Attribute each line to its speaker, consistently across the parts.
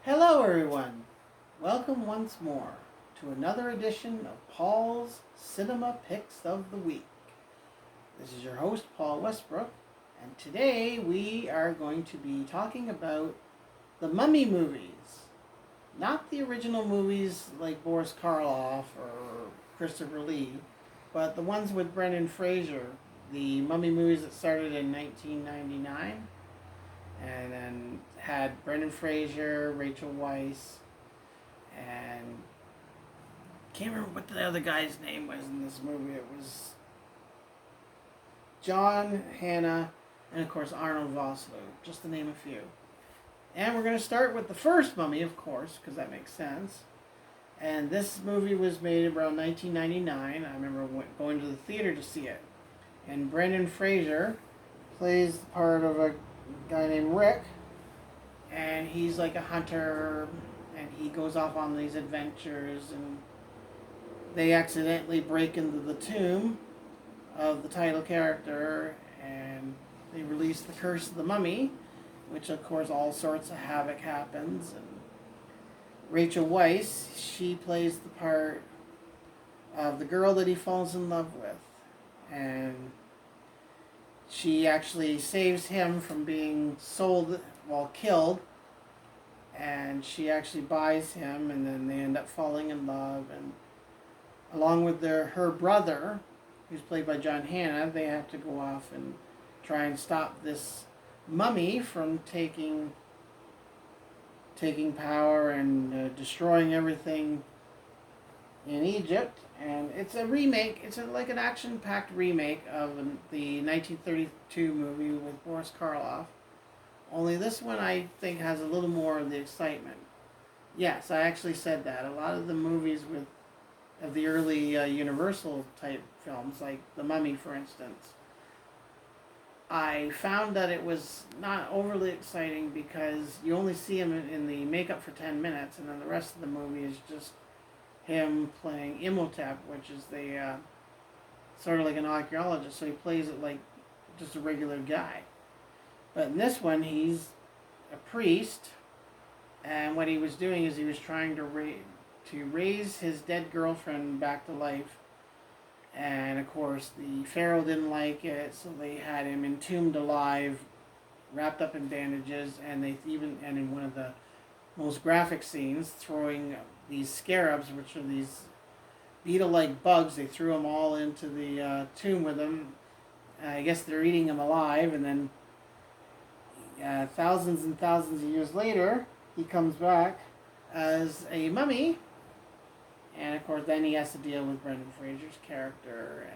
Speaker 1: Hello, everyone. Welcome once more to another edition of Paul's Cinema Picks of the Week. This is your host, Paul Westbrook, and today we are going to be talking about the Mummy movies. Not the original movies like Boris Karloff or Christopher Lee, but the ones with Brendan Fraser. The Mummy movies that started in 1999 and then had Brendan Fraser, Rachel Weisz, and can't remember what the other guy's name was in this movie. It was John Hannah, and of course Arnold Vosloo, just to name a few. And we're going to start with the first Mummy, of course, because that makes sense. And this movie was made around 1999. I remember going to the theater to see it. And Brendan Fraser plays the part of a guy named Rick, and he's like a hunter, and he goes off on these adventures, and they accidentally break into the tomb of the title character, and they release the curse of the mummy, which of course all sorts of havoc happens. And Rachel Weisz, she plays the part of the girl that he falls in love with, and she actually saves him from being killed, and she actually buys him, and then they end up falling in love, and along with her brother, who's played by John Hannah, they have to go off and try and stop this mummy from taking power and destroying everything in Egypt. And it's a remake. It's like an action-packed remake of the 1932 movie with Boris Karloff. Only this one, I think, has a little more of the excitement. Yes, I actually said that. A lot of the movies of the early Universal-type films, like The Mummy, for instance, I found that it was not overly exciting because you only see him in the makeup for 10 minutes, and then the rest of the movie is just him playing Imhotep, which is the sort of like an archaeologist, so he plays it like just a regular guy. But in this one, he's a priest, and what he was doing is he was trying to raise his dead girlfriend back to life. And of course, the pharaoh didn't like it, so they had him entombed alive, wrapped up in bandages, and and in one of the most graphic scenes, throwing these scarabs, which are these beetle-like bugs. They threw them all into the tomb with them. I guess they're eating him alive, and then thousands and thousands of years later, he comes back as a mummy, and of course then he has to deal with Brendan Fraser's character,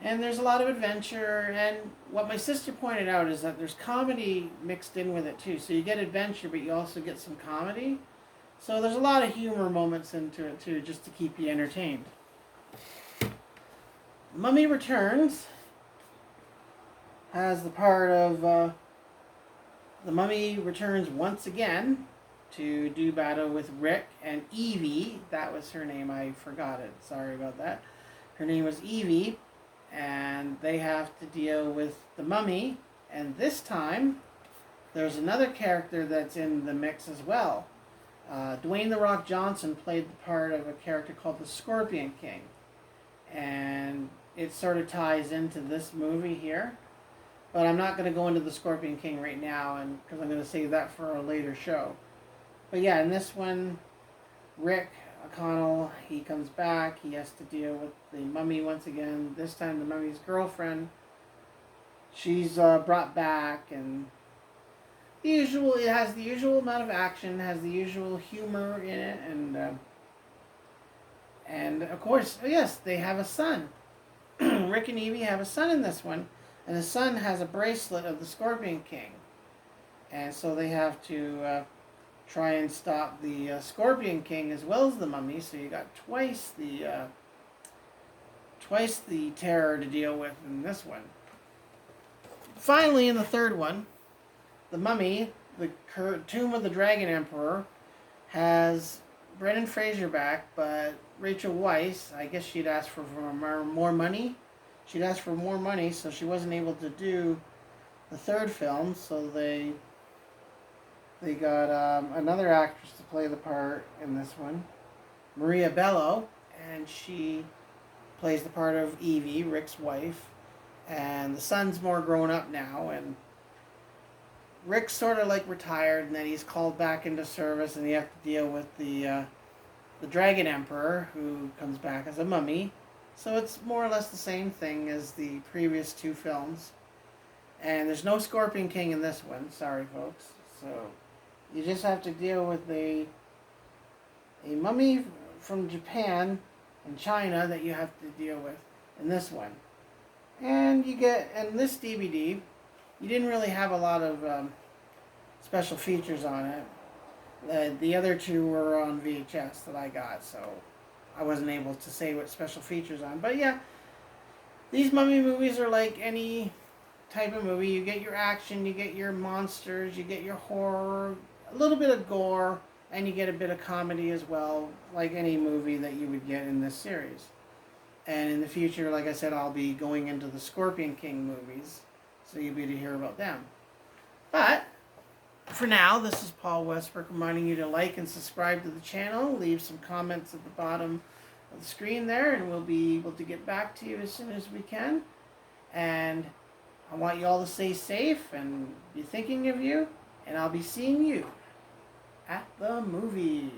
Speaker 1: and there's a lot of adventure. And what my sister pointed out is that there's comedy mixed in with it too. So you get adventure, but you also get some comedy. So there's a lot of humor moments into it too, just to keep you entertained. Mummy Returns has the part of the Mummy returns once again to do battle with Rick and Evie. That was her name. I forgot it. Sorry about that. Her name was Evie, and they have to deal with the mummy. And this time, there's another character that's in the mix as well. Dwayne "The Rock" Johnson played the part of a character called the Scorpion King, and it sort of ties into this movie here. But I'm not going to go into the Scorpion King right now, and because I'm going to save that for a later show. But yeah, in this one, Rick O'Connell, he comes back. He has to deal with the mummy once again. This time, the mummy's girlfriend. She's brought back, and it has the usual amount of action, has the usual humor in it, and of course, yes, they have a son. Rick and Evie have a son in this one, and the son has a bracelet of the Scorpion King, and so they have to try and stop the Scorpion King as well as the mummy. So you got twice the terror to deal with in this one. Finally, in the third one, the Mummy, the Tomb of the Dragon Emperor, has Brendan Fraser back, but Rachel Weisz, I guess she'd asked for more money. She'd asked for more money, so she wasn't able to do the third film, so they They got another actress to play the part in this one, Maria Bello, and she plays the part of Evie, Rick's wife. And the son's more grown up now, and Rick's sort of like retired, and then he's called back into service, and you have to deal with the Dragon Emperor, who comes back as a mummy. So it's more or less the same thing as the previous two films. And there's no Scorpion King in this one. Sorry, folks. So you just have to deal with a mummy from Japan and China that you have to deal with in this one. And you get, in this DVD, you didn't really have a lot of special features on it. The other two were on VHS that I got, so I wasn't able to say what special features on. But yeah, these mummy movies are like any type of movie. You get your action, you get your monsters, you get your horror, a little bit of gore, and you get a bit of comedy as well, like any movie that you would get in this series. And in the future, like I said, I'll be going into the Scorpion King movies, so you'll be able to hear about them. But for now, this is Paul Westbrook reminding you to like and subscribe to the channel. Leave some comments at the bottom of the screen there, and we'll be able to get back to you as soon as we can. And I want you all to stay safe and be thinking of you, and I'll be seeing you at the movies.